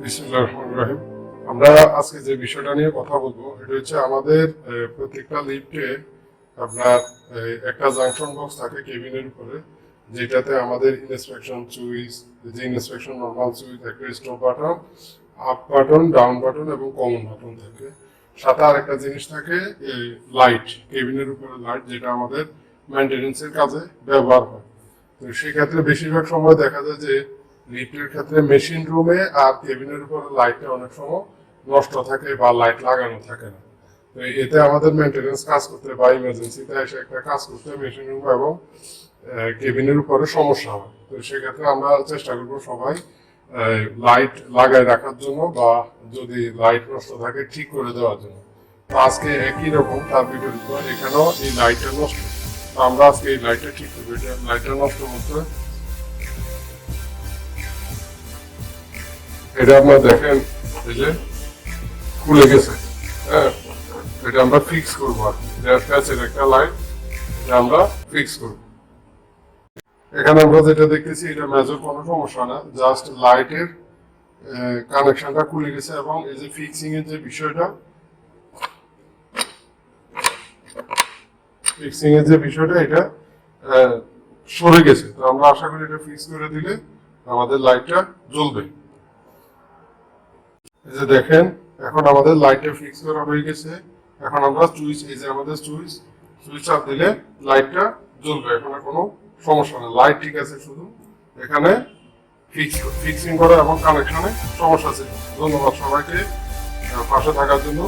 বিসমিল্লাহির রহমানির রহিম। আমরা আজকে যে বিষয়টা নিয়ে কথা বলবো এটা হচ্ছে আমাদের প্রত্যেকটা লিফটে আপনার একটা জাংশন বক্স থাকে কেবিনের উপরে, যেটাতে আমাদের ইন্সপেকশন সুইচ, যে ইন্সপেকশন নরমাল সুইচ, একটা stop button, up button, down button এবং কমন বাটন থাকে। সাথে আরেকটা জিনিস থাকে লাইট, কেবিনের উপরে লাইট, যেটা আমাদের মেইনটেনেন্সের কাজে ব্যবহার হয়। তো সেক্ষেত্রে বেশিরভাগ সময় দেখা যায় যে লিফটের ক্ষেত্রে মেশিন রুমে আর কেবিনের উপরে লাইটটা অনেক সময় নষ্ট থাকে বা লাইট লাগানো থাকে না। তো এতে আমাদের মেনটেনেন্স কাজ করতে বা ইমার্জেন্সিতে এসে একটা কাজ করতে মেশিন রুম এবং কেবিনের উপরে সমস্যা হয়। তো সেক্ষেত্রে আমরা চেষ্টা করবো সবাই লাইট লাগায় রাখার জন্য বা যদি লাইট নষ্ট থাকে ঠিক করে দেওয়ার জন্য। তো আজকে একই রকম তার বিপরীত এখানেও এই লাইটটা নষ্ট, তো আমরা আজকে এই লাইটটা ঠিক করবো। এটা লাইটটা নষ্ট করতে এটা আপনার দেখেন এই যে খুলে গেছে, হ্যাঁ, এটা আমরা ফিক্স করবো আর কি। এটা প্যাচের একটা লাইট, এটা আমরা ফিক্স করবো। এখানে আমরা যেটা দেখতেছি এটা মেজর কোনো সমস্যা না, জাস্ট লাইটের কানেকশনটা খুলে গেছে এবং এই যে ফিক্সিং এর যে বিষয়টা, এটা সরে গেছে। তো আমরা আশা করি এটা ফিক্স করে দিলে আমাদের লাইটটা জ্বলবে। এই যে দেখেন এখন আমাদের লাইটটা ফিক্স করা হয়ে গেছে। এখন আমরা সুইচ, এই যে আমাদের সুইচ চাপ দিলে লাইটটা জ্বলবে। এখন আর কোনো সমস্যা নেই, লাইট ঠিক আছে, শুধু এখানে ফিক্সিং করা এবং কানেকশনে সমস্যা ছিল। ধন্যবাদ সবাইকে পাশে থাকার জন্য।